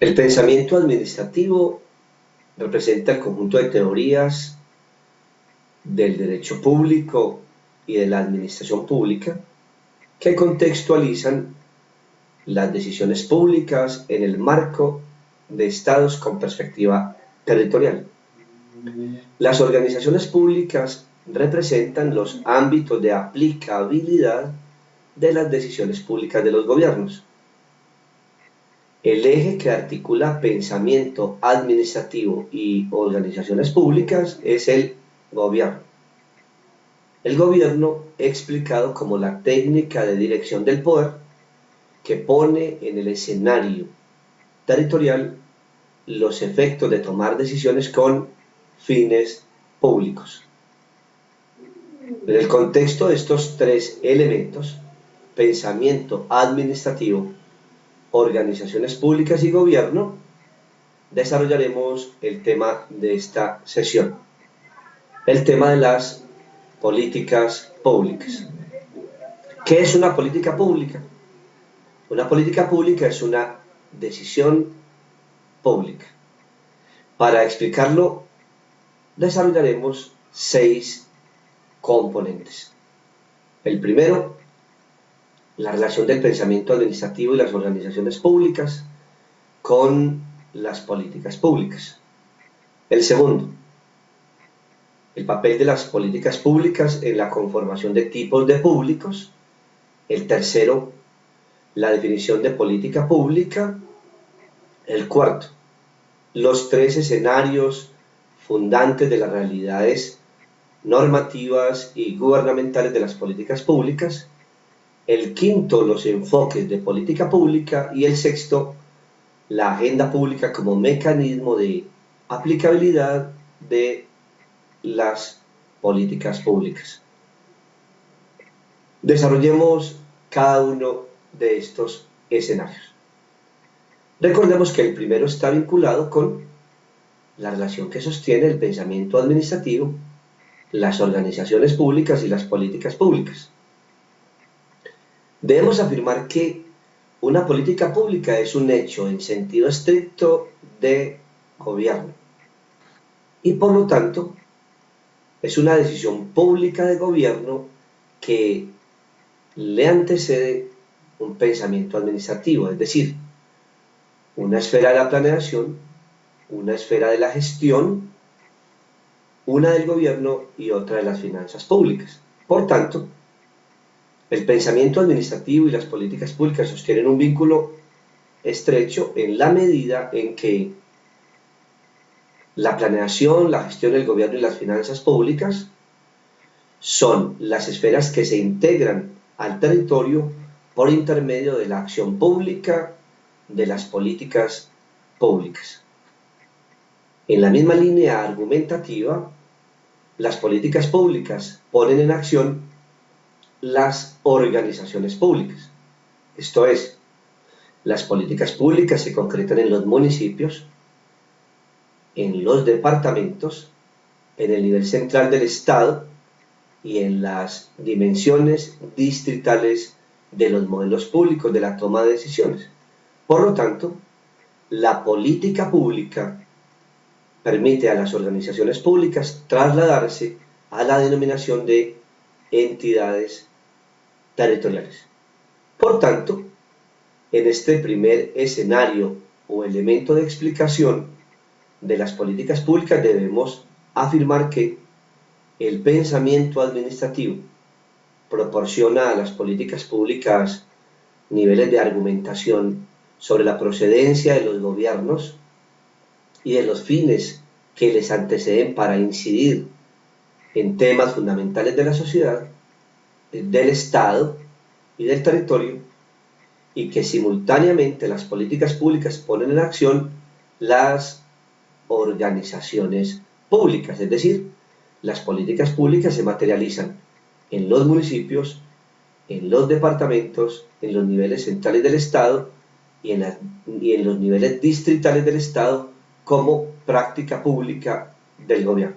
El pensamiento administrativo representa el conjunto de teorías del derecho público y de la administración pública que contextualizan las decisiones públicas en el marco de estados con perspectiva territorial. Las organizaciones públicas representan los ámbitos de aplicabilidad de las decisiones públicas de los gobiernos. El eje que articula pensamiento administrativo y organizaciones públicas es el gobierno. El gobierno explicado como la técnica de dirección del poder que pone en el escenario territorial los efectos de tomar decisiones con fines públicos. En el contexto de estos tres elementos, pensamiento administrativo, organizaciones públicas y gobierno, desarrollaremos el tema de esta sesión, el tema de las políticas públicas. ¿Qué es una política pública? Una política pública es una decisión pública. Para explicarlo, desarrollaremos 6 componentes. El primero, la relación del pensamiento administrativo y las organizaciones públicas con las políticas públicas. El segundo, el papel de las políticas públicas en la conformación de tipos de públicos. El tercero, la definición de política pública. El cuarto, los 3 escenarios fundantes de las realidades normativas y gubernamentales de las políticas públicas. El quinto, los enfoques de política pública. Y el sexto, la agenda pública como mecanismo de aplicabilidad de las políticas públicas. Desarrollemos cada uno de estos escenarios. Recordemos que el primero está vinculado con la relación que sostiene el pensamiento administrativo, las organizaciones públicas y las políticas públicas. Debemos afirmar que una política pública es un hecho en sentido estricto de gobierno y por lo tanto es una decisión pública de gobierno que le antecede un pensamiento administrativo, es decir, una esfera de la planeación, una esfera de la gestión, una del gobierno y otra de las finanzas públicas. Por tanto, el pensamiento administrativo y las políticas públicas sostienen un vínculo estrecho en la medida en que la planeación, la gestión, el gobierno y las finanzas públicas son las esferas que se integran al territorio por intermedio de la acción pública de las políticas públicas. En la misma línea argumentativa, las políticas públicas ponen en acción las organizaciones públicas. Esto es, las políticas públicas se concretan en los municipios, en los departamentos, en el nivel central del Estado y en las dimensiones distritales de los modelos públicos de la toma de decisiones. Por lo tanto, la política pública permite a las organizaciones públicas trasladarse a la denominación de entidades territoriales. Por tanto, en este primer escenario o elemento de explicación de las políticas públicas debemos afirmar que el pensamiento administrativo proporciona a las políticas públicas niveles de argumentación sobre la procedencia de los gobiernos y de los fines que les anteceden para incidir en temas fundamentales de la sociedad, del Estado y del territorio, y que simultáneamente las políticas públicas ponen en acción las organizaciones públicas, es decir, las políticas públicas se materializan en los municipios, en los departamentos, en los niveles centrales del Estado y en los niveles distritales del Estado como práctica pública del gobierno.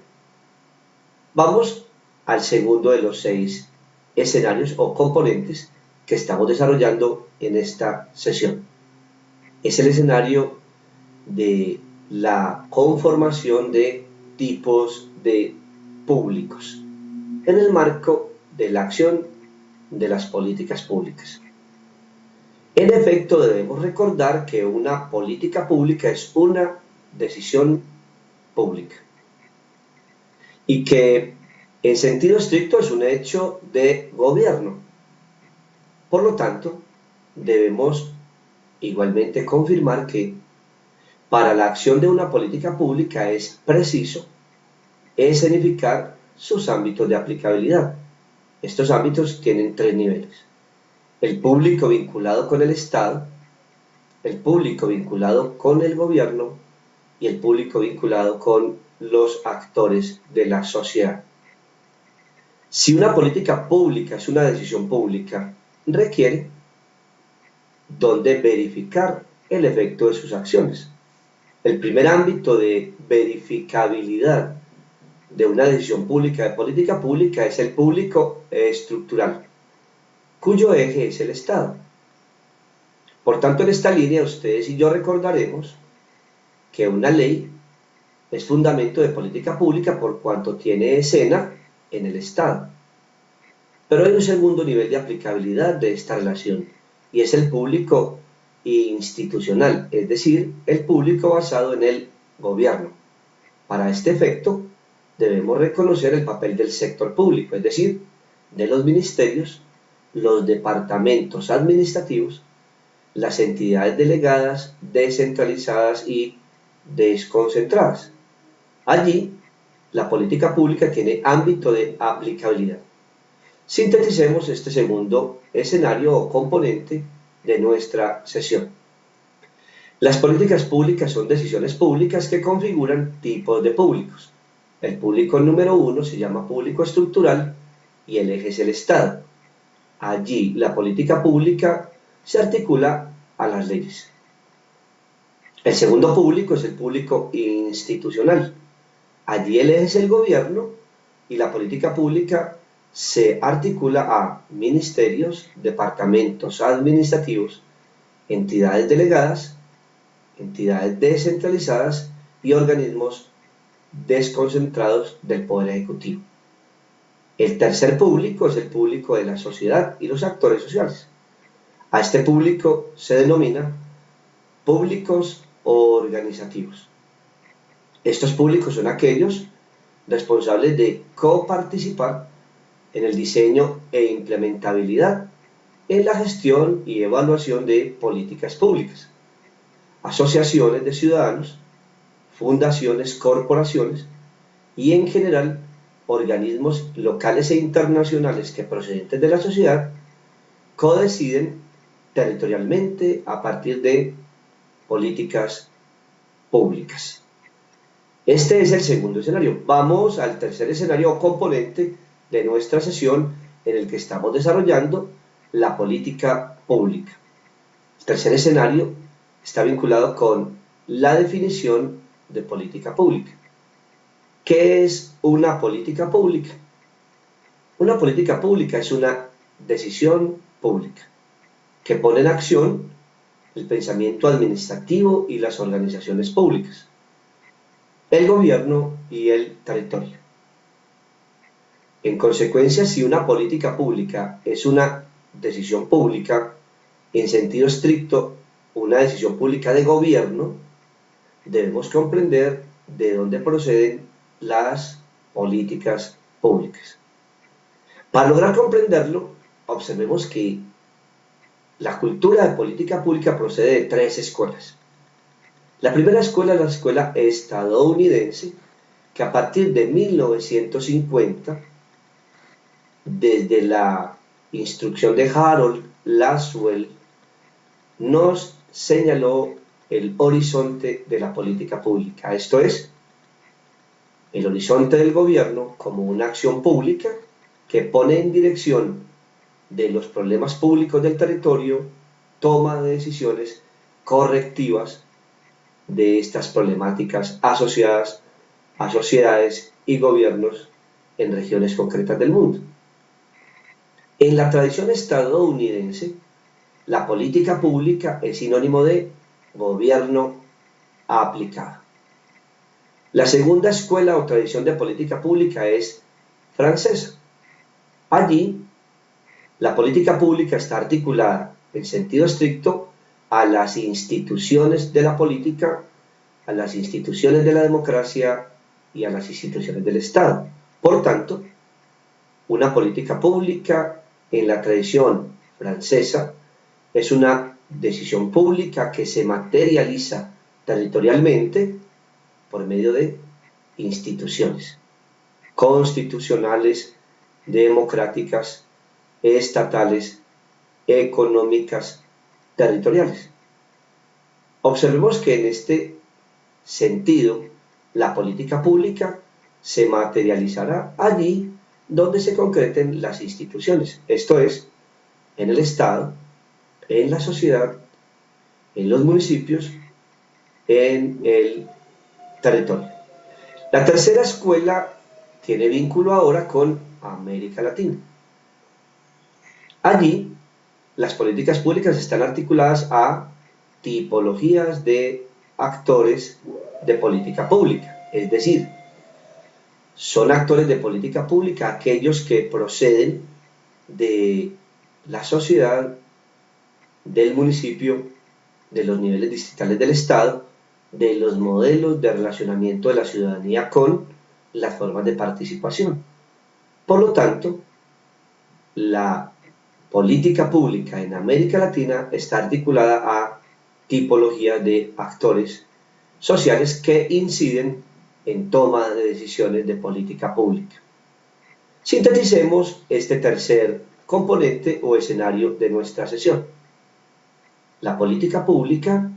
Vamos al segundo de los 6 escenarios o componentes que estamos desarrollando en esta sesión. Es el escenario de la conformación de tipos de públicos en el marco de la acción de las políticas públicas. En efecto, debemos recordar que una política pública es una decisión pública y que en sentido estricto es un hecho de gobierno. Por lo tanto, debemos igualmente confirmar que para la acción de una política pública es preciso escenificar sus ámbitos de aplicabilidad. Estos ámbitos tienen tres niveles: el público vinculado con el Estado, el público vinculado con el gobierno y el público vinculado con los actores de la sociedad. Si una política pública es una decisión pública, requiere donde verificar el efecto de sus acciones. El primer ámbito de verificabilidad de una decisión pública de política pública es el público estructural, cuyo eje es el Estado. Por tanto, en esta línea ustedes y yo recordaremos que una ley es fundamento de política pública por cuanto tiene escena en el Estado. Pero hay un segundo nivel de aplicabilidad de esta relación, y es el público institucional, es decir, el público basado en el gobierno. Para este efecto, debemos reconocer el papel del sector público, es decir, de los ministerios, los departamentos administrativos, las entidades delegadas, descentralizadas y desconcentradas. Allí, la política pública tiene ámbito de aplicabilidad. Sinteticemos este segundo escenario o componente de nuestra sesión. Las políticas públicas son decisiones públicas que configuran tipos de públicos. El público número 1 se llama público estructural y el eje es el Estado. Allí la política pública se articula a las leyes. El segundo público es el público institucional. Allí el eje es el gobierno y la política pública se articula a ministerios, departamentos administrativos, entidades delegadas, entidades descentralizadas y organismos desconcentrados del Poder Ejecutivo. El tercer público es el público de la sociedad y los actores sociales. A este público se denomina públicos organizativos. Estos públicos son aquellos responsables de coparticipar en el diseño e implementabilidad en la gestión y evaluación de políticas públicas. Asociaciones de ciudadanos, fundaciones, corporaciones y en general organismos locales e internacionales que procedentes de la sociedad codeciden territorialmente a partir de políticas públicas. Este es el segundo escenario. Vamos al tercer escenario o componente de nuestra sesión en el que estamos desarrollando la política pública. El tercer escenario está vinculado con la definición de política pública. ¿Qué es una política pública? Una política pública es una decisión pública que pone en acción el pensamiento administrativo y las organizaciones públicas, el gobierno y el territorio. En consecuencia, si una política pública es una decisión pública, en sentido estricto, una decisión pública de gobierno, debemos comprender de dónde proceden las políticas públicas. Para lograr comprenderlo, observemos que la cultura de política pública procede de tres escuelas. La primera escuela es la escuela estadounidense, que a partir de 1950, desde la instrucción de Harold Lasswell, nos señaló el horizonte de la política pública, esto es, el horizonte del gobierno como una acción pública que pone en dirección de los problemas públicos del territorio, toma de decisiones correctivas de estas problemáticas asociadas a sociedades y gobiernos en regiones concretas del mundo. En la tradición estadounidense, la política pública es sinónimo de gobierno aplicada. La segunda escuela o tradición de política pública es francesa. Allí, la política pública está articulada en sentido estricto a las instituciones de la política, a las instituciones de la democracia y a las instituciones del Estado. Por tanto, una política pública en la tradición francesa es una decisión pública que se materializa territorialmente por medio de instituciones constitucionales, democráticas, estatales, económicas, territoriales. Observemos que en este sentido, la política pública se materializará allí donde se concreten las instituciones, esto es, en el Estado, en la sociedad, en los municipios, en el territorio. La tercera escuela tiene vínculo ahora con América Latina. Allí, las políticas públicas están articuladas a tipologías de actores de política pública, es decir, son actores de política pública aquellos que proceden de la sociedad, del municipio, de los niveles distritales del Estado, de los modelos de relacionamiento de la ciudadanía con las formas de participación. Por lo tanto, la política pública en América Latina está articulada a tipología de actores sociales que inciden en toma de decisiones de política pública. Sinteticemos este tercer componente o escenario de nuestra sesión. La política pública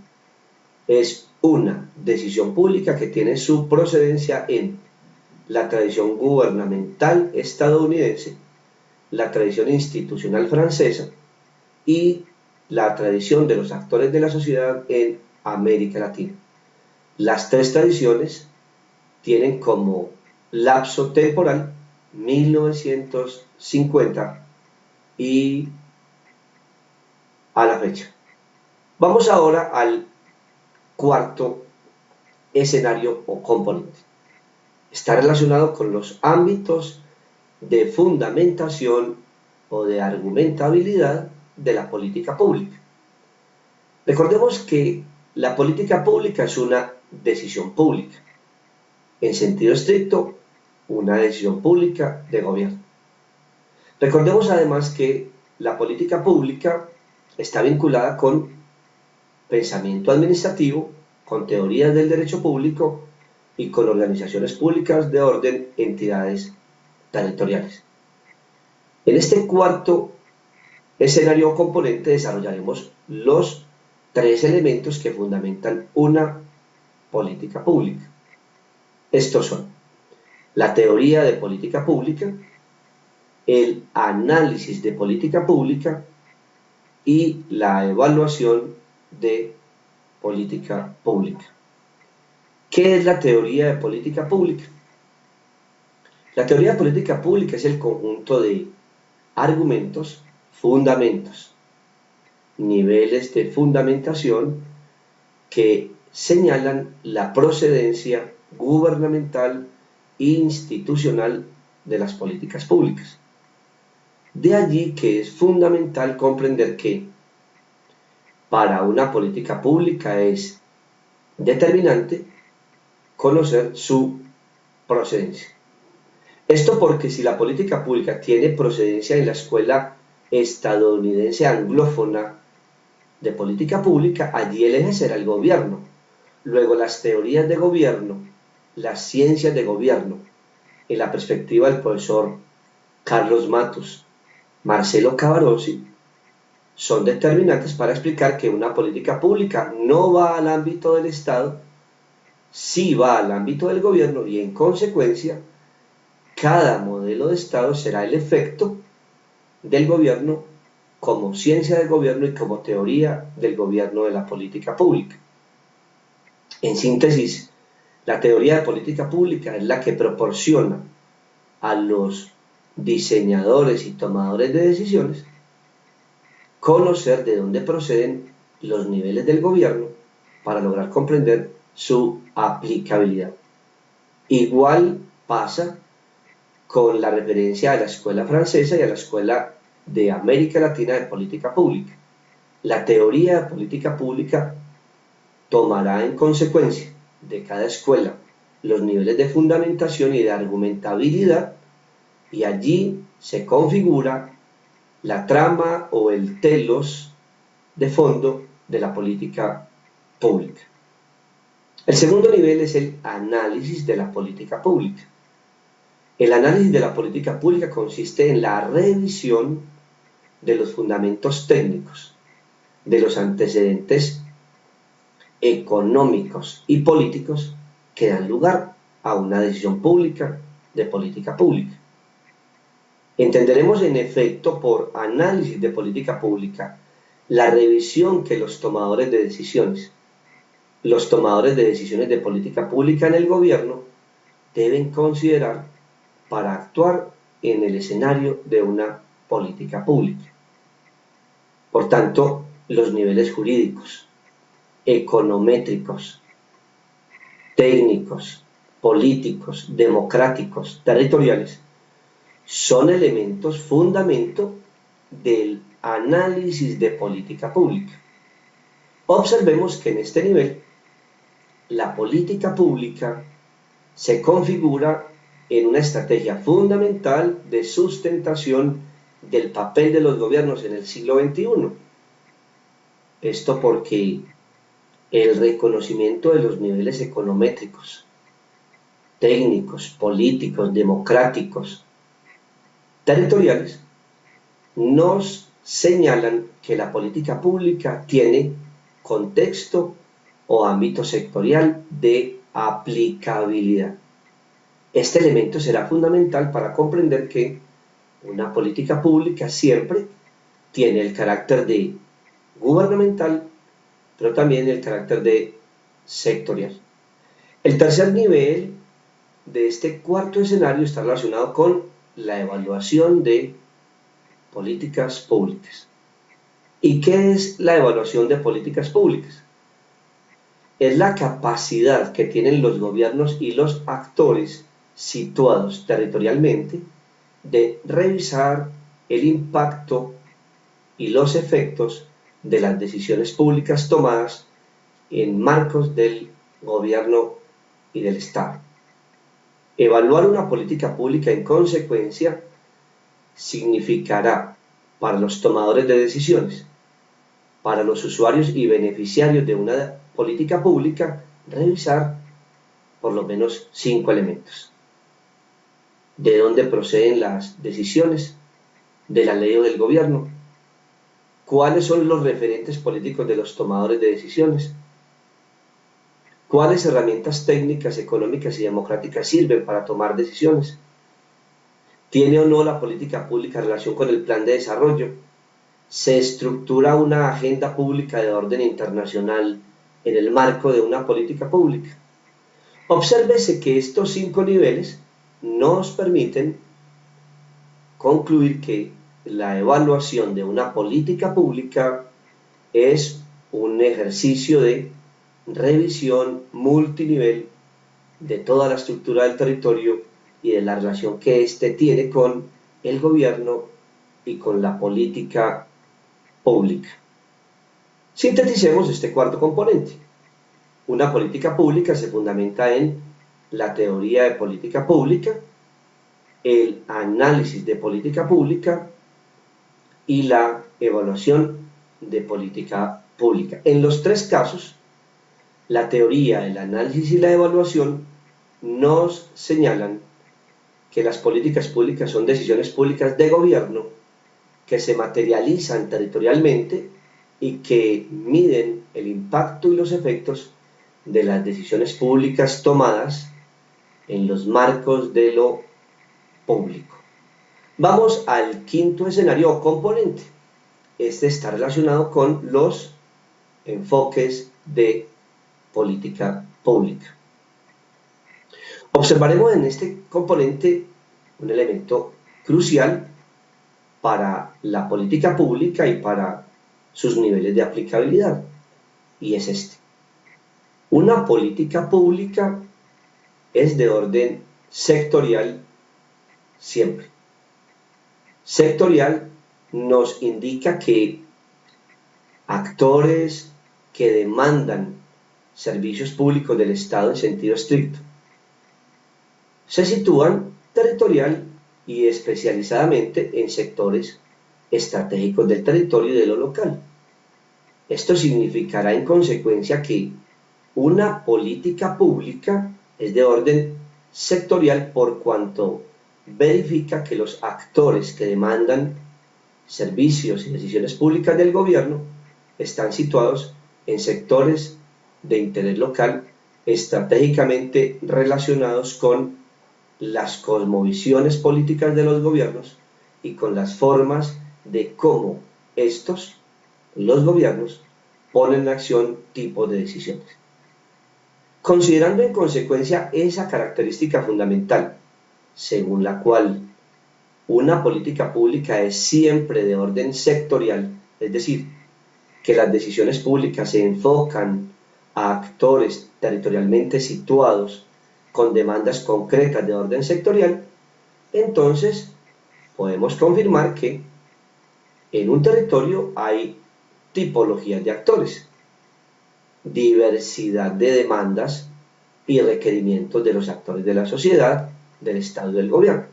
es una decisión pública que tiene su procedencia en la tradición gubernamental estadounidense, la tradición institucional francesa y la tradición de los actores de la sociedad en América Latina. Las tres tradiciones tienen como lapso temporal 1950 y a la fecha. Vamos ahora al cuarto escenario o componente. Está relacionado con los ámbitos de fundamentación o de argumentabilidad de la política pública. Recordemos que la política pública es una decisión pública. En sentido estricto, una decisión pública de gobierno. Recordemos además que la política pública está vinculada con pensamiento administrativo, con teorías del derecho público y con organizaciones públicas de orden, entidades territoriales. En este cuarto escenario o componente desarrollaremos los tres elementos que fundamentan una política pública. Estos son la teoría de política pública, el análisis de política pública y la evaluación de política pública. ¿Qué es la teoría de política pública? La teoría de política pública es el conjunto de argumentos, fundamentos, niveles de fundamentación que señalan la procedencia gubernamental e institucional de las políticas públicas. De allí que es fundamental comprender que para una política pública es determinante conocer su procedencia. Esto porque si la política pública tiene procedencia en la escuela estadounidense anglófona de política pública, allí el eje será el gobierno. Luego las teorías de gobierno, las ciencias de gobierno, en la perspectiva del profesor Carlos Matus, Marcelo Cavarossi, son determinantes para explicar que una política pública no va al ámbito del Estado, sí va al ámbito del gobierno y en consecuencia cada modelo de Estado será el efecto del gobierno como ciencia del gobierno y como teoría del gobierno de la política pública. En síntesis, la teoría de política pública es la que proporciona a los diseñadores y tomadores de decisiones conocer de dónde proceden los niveles del gobierno para lograr comprender su aplicabilidad. Igual pasa con la referencia a la escuela francesa y a la escuela de América Latina de política pública. La teoría de política pública tomará en consecuencia de cada escuela los niveles de fundamentación y de argumentabilidad, y allí se configura la trama o el telos de fondo de la política pública. El segundo nivel es el análisis de la política pública. El análisis de la política pública consiste en la revisión de los fundamentos técnicos, de los antecedentes económicos y políticos que dan lugar a una decisión pública de política pública. Entenderemos en efecto por análisis de política pública la revisión que los tomadores de decisiones de política pública en el gobierno deben considerar para actuar en el escenario de una política pública. Por tanto, los niveles jurídicos, econométricos, técnicos, políticos, democráticos, territoriales, son elementos fundamento del análisis de política pública. Observemos que en este nivel, la política pública se configura en una estrategia fundamental de sustentación del papel de los gobiernos en el siglo XXI. Esto porque el reconocimiento de los niveles econométricos, técnicos, políticos, democráticos, territoriales, nos señalan que la política pública tiene contexto o ámbito sectorial de aplicabilidad. Este elemento será fundamental para comprender que una política pública siempre tiene el carácter de gubernamental, pero también el carácter de sectorial. El tercer nivel de este cuarto escenario está relacionado con la evaluación de políticas públicas. ¿Y qué es la evaluación de políticas públicas? Es la capacidad que tienen los gobiernos y los actores situados territorialmente de revisar el impacto y los efectos de las decisiones públicas tomadas en marcos del gobierno y del Estado. Evaluar una política pública en consecuencia significará para los tomadores de decisiones, para los usuarios y beneficiarios de una política pública, revisar por lo menos 5 elementos. ¿De dónde proceden las decisiones? ¿De la ley o del gobierno? ¿Cuáles son los referentes políticos de los tomadores de decisiones? ¿Cuáles herramientas técnicas, económicas y democráticas sirven para tomar decisiones? ¿Tiene o no la política pública relación con el plan de desarrollo? ¿Se estructura una agenda pública de orden internacional en el marco de una política pública? Obsérvese que estos 5 niveles nos permiten concluir que la evaluación de una política pública es un ejercicio de revisión multinivel de toda la estructura del territorio y de la relación que éste tiene con el gobierno y con la política pública. Sinteticemos este cuarto componente. Una política pública se fundamenta en la teoría de política pública, el análisis de política pública y la evaluación de política pública. En los 3 casos, la teoría, el análisis y la evaluación nos señalan que las políticas públicas son decisiones públicas de gobierno que se materializan territorialmente y que miden el impacto y los efectos de las decisiones públicas tomadas en los marcos de lo público. Vamos al quinto escenario o componente. Este está relacionado con los enfoques de política pública. Observaremos en este componente un elemento crucial para la política pública y para sus niveles de aplicabilidad, y es este. Una política pública es de orden sectorial siempre. Sectorial nos indica que actores que demandan servicios públicos del Estado en sentido estricto se sitúan territorial y especializadamente en sectores estratégicos del territorio y de lo local. Esto significará en consecuencia que una política pública es de orden sectorial por cuanto verifica que los actores que demandan servicios y decisiones públicas del gobierno están situados en sectores de interés local estratégicamente relacionados con las cosmovisiones políticas de los gobiernos y con las formas de cómo los gobiernos, ponen en acción tipos de decisiones. Considerando en consecuencia esa característica fundamental, según la cual una política pública es siempre de orden sectorial, es decir, que las decisiones públicas se enfocan a actores territorialmente situados con demandas concretas de orden sectorial, entonces podemos confirmar que en un territorio hay tipologías de actores, diversidad de demandas y requerimientos de los actores de la sociedad, del Estado y del gobierno.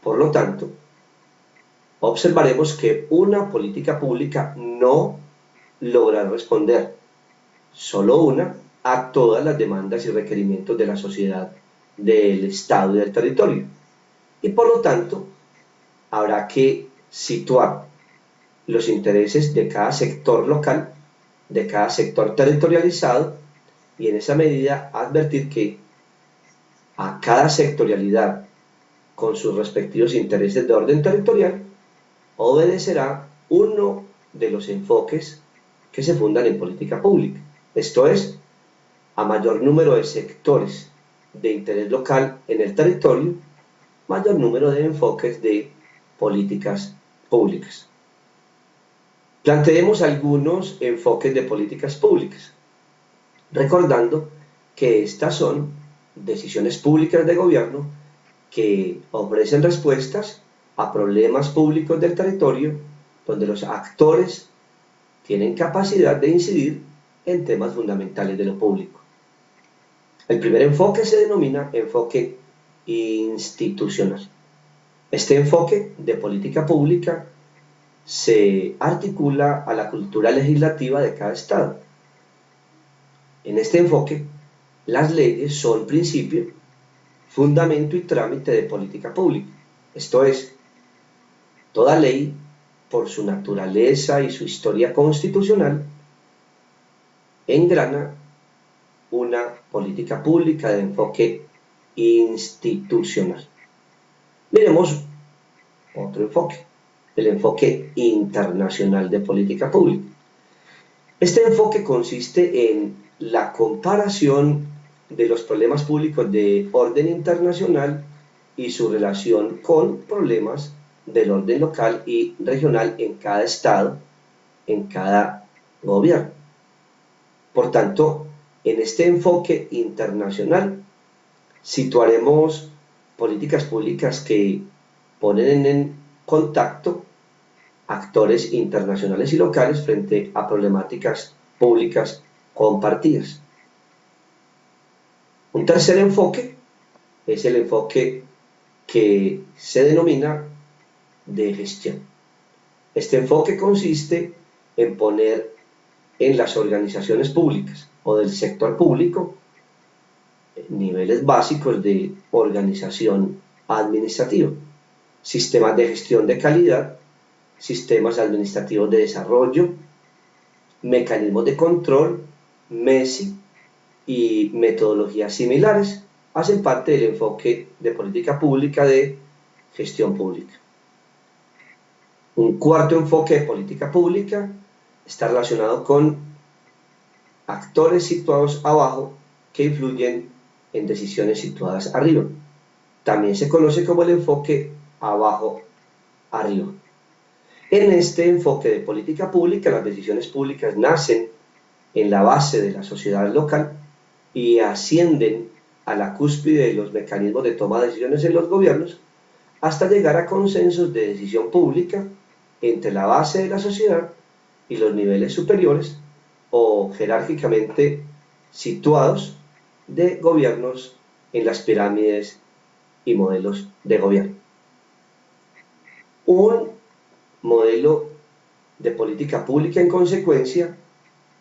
Por lo tanto, observaremos que una política pública no logra responder, solo una, a todas las demandas y requerimientos de la sociedad, del Estado y del territorio. Y por lo tanto, habrá que situar los intereses de cada sector local, de cada sector territorializado, y en esa medida advertir que a cada sectorialidad, con sus respectivos intereses de orden territorial, obedecerá uno de los enfoques que se fundan en política pública. Esto es, a mayor número de sectores de interés local en el territorio, mayor número de enfoques de políticas públicas. Planteemos algunos enfoques de políticas públicas, recordando que estas son decisiones públicas de gobierno que ofrecen respuestas a problemas públicos del territorio, donde los actores tienen capacidad de incidir en temas fundamentales de lo público. El primer enfoque se denomina enfoque institucional. Este enfoque de política pública se articula a la cultura legislativa de cada estado. En este enfoque, las leyes son principio, fundamento y trámite de política pública. Esto es, toda ley, por su naturaleza y su historia constitucional, engrana una política pública de enfoque institucional. Miremos otro enfoque, el enfoque internacional de política pública. Este enfoque consiste en la comparación de los problemas públicos de orden internacional y su relación con problemas del orden local y regional en cada estado, en cada gobierno. Por tanto, en este enfoque internacional situaremos políticas públicas que ponen en contacto actores internacionales y locales frente a problemáticas públicas compartidas. Un tercer enfoque es el enfoque que se denomina de gestión. Este enfoque consiste en poner en las organizaciones públicas o del sector público niveles básicos de organización administrativa, sistemas de gestión de calidad, sistemas administrativos de desarrollo, mecanismos de control, MESI y metodologías similares hacen parte del enfoque de política pública de gestión pública. Un cuarto enfoque de política pública está relacionado con actores situados abajo que influyen en decisiones situadas arriba. También se conoce como el enfoque abajo-arriba. En este enfoque de política pública, las decisiones públicas nacen en la base de la sociedad local y ascienden a la cúspide de los mecanismos de toma de decisiones en los gobiernos hasta llegar a consensos de decisión pública entre la base de la sociedad y los niveles superiores o jerárquicamente situados de gobiernos en las pirámides y modelos de gobierno. Un modelo de política pública, en consecuencia,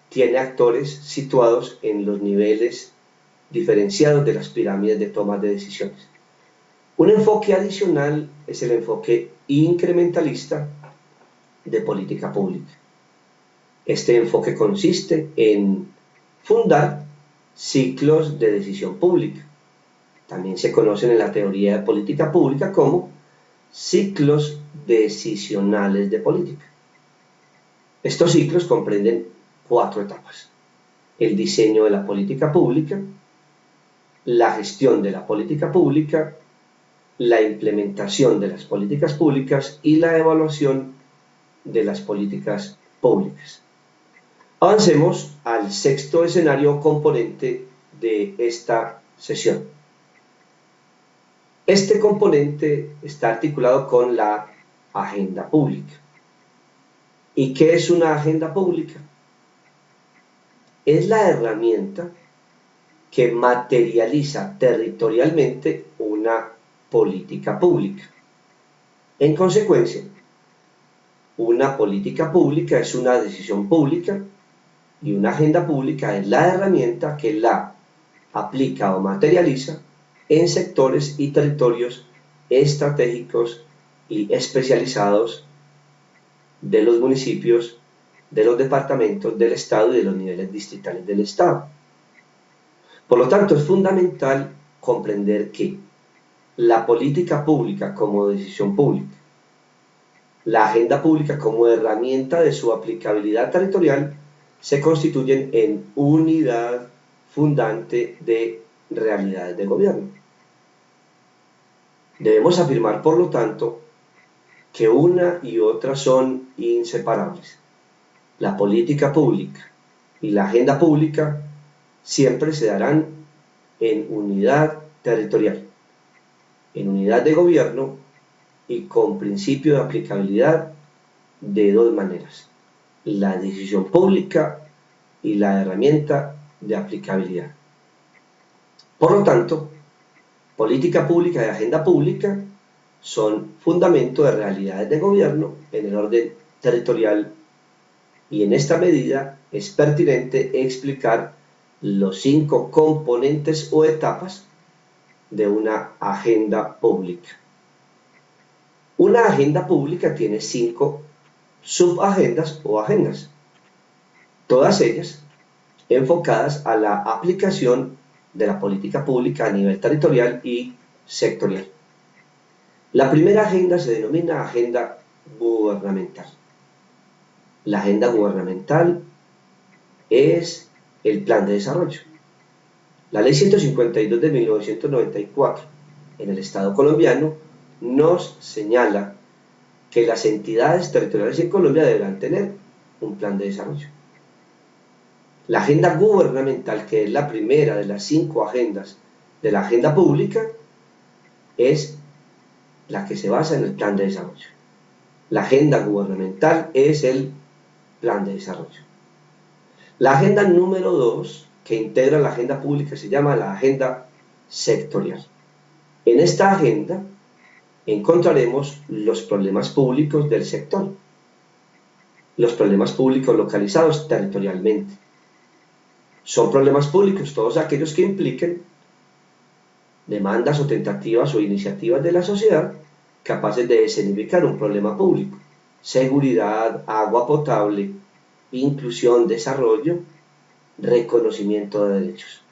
tiene actores situados en los niveles diferenciados de las pirámides de toma de decisiones. Un enfoque adicional es el enfoque incrementalista de política pública. Este enfoque consiste en fundar ciclos de decisión pública. También se conocen en la teoría de política pública como ciclos decisionales de política. Estos ciclos comprenden 4 etapas: el diseño de la política pública, la gestión de la política pública, la implementación de las políticas públicas y la evaluación de las políticas públicas. Avancemos al 6º escenario componente de esta sesión. Este componente está articulado con la agenda pública. ¿Y qué es una agenda pública? Es la herramienta que materializa territorialmente una política pública. En consecuencia, una política pública es una decisión pública y una agenda pública es la herramienta que la aplica o materializa en sectores y territorios estratégicos y especializados de los municipios, de los departamentos del Estado y de los niveles distritales del Estado. Por lo tanto, es fundamental comprender que la política pública como decisión pública, la agenda pública como herramienta de su aplicabilidad territorial, se constituyen en unidad fundante de realidades de gobierno. Debemos afirmar, por lo tanto, que una y otra son inseparables. La política pública y la agenda pública siempre se darán en unidad territorial, en unidad de gobierno y con principio de aplicabilidad de 2 maneras: la decisión pública y la herramienta de aplicabilidad. Por lo tanto, política pública y agenda pública son fundamento de realidades de gobierno en el orden territorial, y en esta medida es pertinente explicar los 5 componentes o etapas de una agenda pública. Una agenda pública tiene 5 subagendas o agendas, todas ellas enfocadas a la aplicación de la política pública a nivel territorial y sectorial. La primera agenda se denomina agenda gubernamental. La agenda gubernamental es el plan de desarrollo. La Ley 152 de 1994 en el Estado colombiano nos señala que las entidades territoriales en Colombia deberán tener un plan de desarrollo. La agenda gubernamental, que es la primera de las 5 agendas de la agenda pública, es la que se basa en el plan de desarrollo. La agenda gubernamental es el plan de desarrollo. La agenda número 2, que integra la agenda pública, se llama la agenda sectorial. En esta agenda encontraremos los problemas públicos del sector, los problemas públicos localizados territorialmente. Son problemas públicos todos aquellos que impliquen demandas o tentativas o iniciativas de la sociedad capaces de escenificar un problema público: seguridad, agua potable, inclusión, desarrollo, reconocimiento de derechos.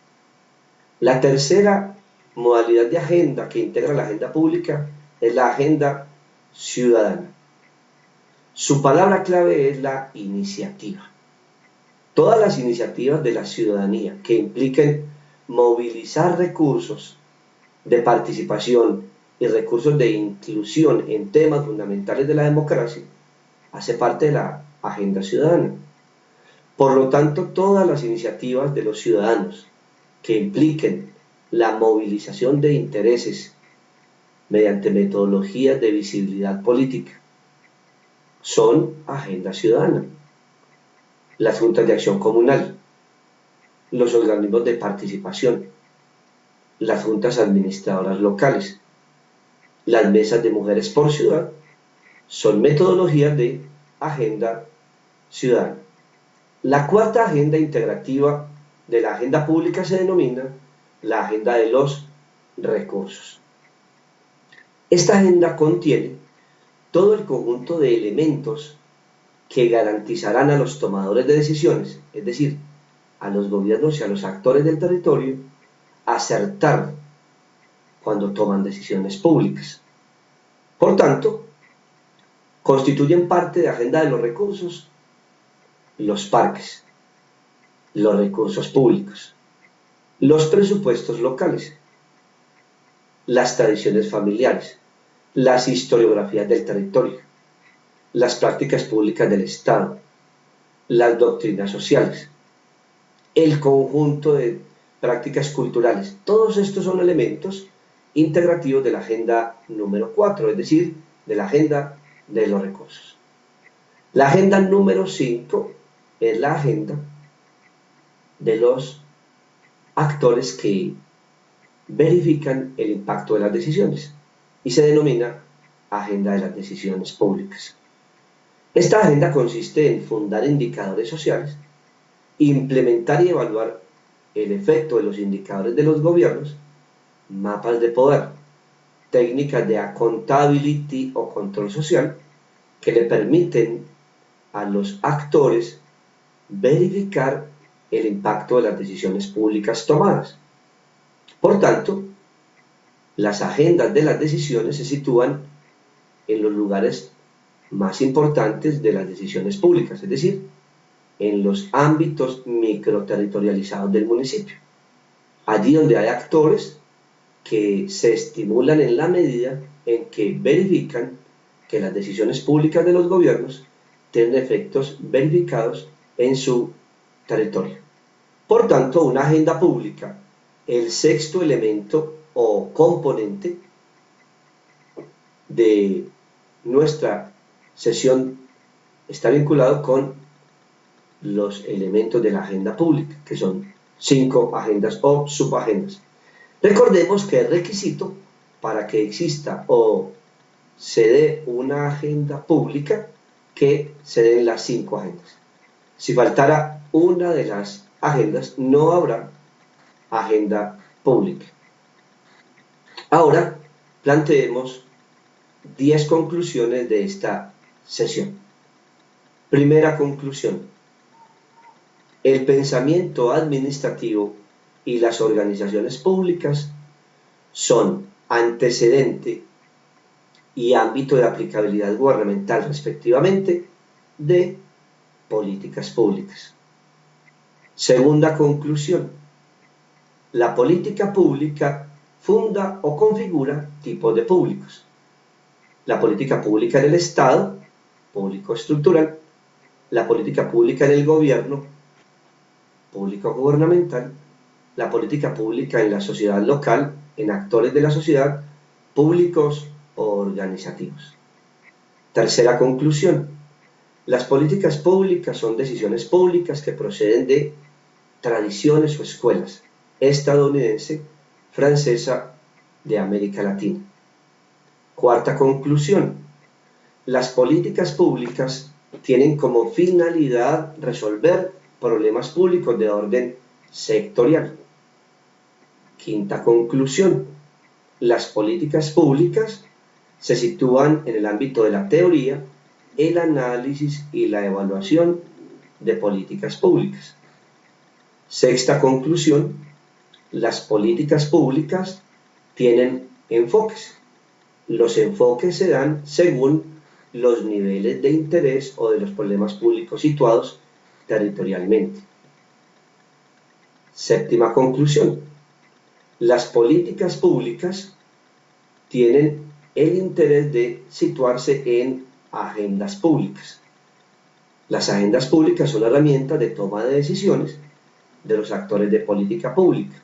La tercera modalidad de agenda que integra la agenda pública es la agenda ciudadana. Su palabra clave es la iniciativa. Todas las iniciativas de la ciudadanía que impliquen movilizar recursos de participación y recursos de inclusión en temas fundamentales de la democracia hace parte de la agenda ciudadana. Por lo tanto, todas las iniciativas de los ciudadanos que impliquen la movilización de intereses mediante metodologías de visibilidad política son agenda ciudadana, las juntas de acción comunal, los organismos de participación, las juntas administradoras locales, las mesas de mujeres por ciudad, son metodologías de agenda ciudadana. La cuarta agenda integrativa de la agenda pública se denomina la agenda de los recursos. Esta agenda contiene todo el conjunto de elementos que garantizarán a los tomadores de decisiones, es decir, a los gobiernos y a los actores del territorio, acertar cuando toman decisiones públicas. Por tanto, constituyen parte de agenda de los recursos los parques, los recursos públicos, los presupuestos locales, las tradiciones familiares, las historiografías del territorio, las prácticas públicas del Estado, las doctrinas sociales, el conjunto de prácticas culturales. Todos estos son elementos integrativos de la agenda número 4, es decir, de la agenda de los recursos. La agenda número 5 es la agenda de los actores que verifican el impacto de las decisiones y se denomina agenda de las decisiones públicas. Esta agenda consiste en fundar indicadores sociales, implementar y evaluar el efecto de los indicadores de los gobiernos, mapas de poder, técnicas de accountability o control social que le permiten a los actores verificar el impacto de las decisiones públicas tomadas. Por tanto, las agendas de las decisiones se sitúan en los lugares más importantes de las decisiones públicas, es decir, en los ámbitos microterritorializados del municipio, allí donde hay actores que se estimulan en la medida en que verifican que las decisiones públicas de los gobiernos tienen efectos verificados en su territorio. Por tanto, una agenda pública, el sexto elemento o componente de nuestra sesión, está vinculado con los elementos de la agenda pública, que son 5 agendas o subagendas. Recordemos que el requisito para que exista o se dé una agenda pública que se den las 5 agendas. Si faltara una de las agendas, no habrá agenda pública. Ahora planteemos 10 conclusiones de esta sesión. Primera conclusión: el pensamiento administrativo y las organizaciones públicas son antecedente y ámbito de aplicabilidad gubernamental, respectivamente, de políticas públicas. Segunda conclusión: la política pública funda o configura tipos de públicos. La política pública en el Estado, público estructural; la política pública en el gobierno, público gubernamental; la política pública en la sociedad local, en actores de la sociedad, públicos o organizativos. Tercera conclusión: las políticas públicas son decisiones públicas que proceden de tradiciones o escuelas estadounidense, francesa, de América Latina. Cuarta conclusión: las políticas públicas tienen como finalidad resolver problemas públicos de orden sectorial. Quinta conclusión: las políticas públicas se sitúan en el ámbito de la teoría, el análisis y la evaluación de políticas públicas. Sexta conclusión: las políticas públicas tienen enfoques. Los enfoques se dan según los niveles de interés o de los problemas públicos situados territorialmente. Séptima conclusión: las políticas públicas tienen el interés de situarse en agendas públicas. Las agendas públicas son herramientas de toma de decisiones de los actores de política pública.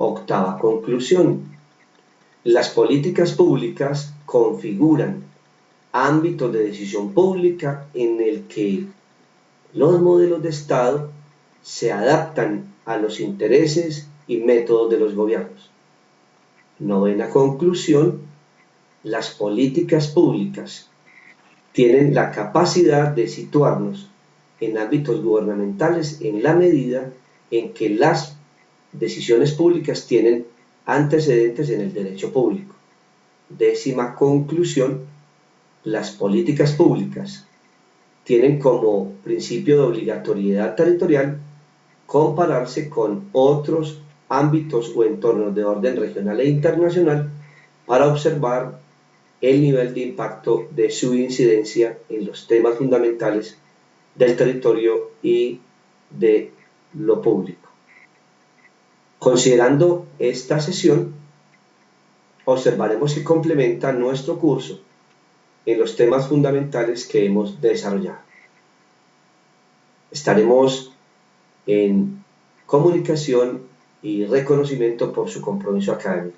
Octava conclusión. Las políticas públicas configuran ámbitos de decisión pública en el que los modelos de Estado se adaptan a los intereses y métodos de los gobiernos. Novena conclusión. Las políticas públicas tienen la capacidad de situarnos en ámbitos gubernamentales en la medida en que las decisiones públicas tienen antecedentes en el derecho público. Décima conclusión. Las políticas públicas tienen como principio de obligatoriedad territorial compararse con otros ámbitos o entornos de orden regional e internacional para observar el nivel de impacto de su incidencia en los temas fundamentales del territorio y de lo público. Considerando esta sesión, observaremos que complementa nuestro curso en los temas fundamentales que hemos desarrollado. Estaremos en comunicación y reconocimiento por su compromiso académico.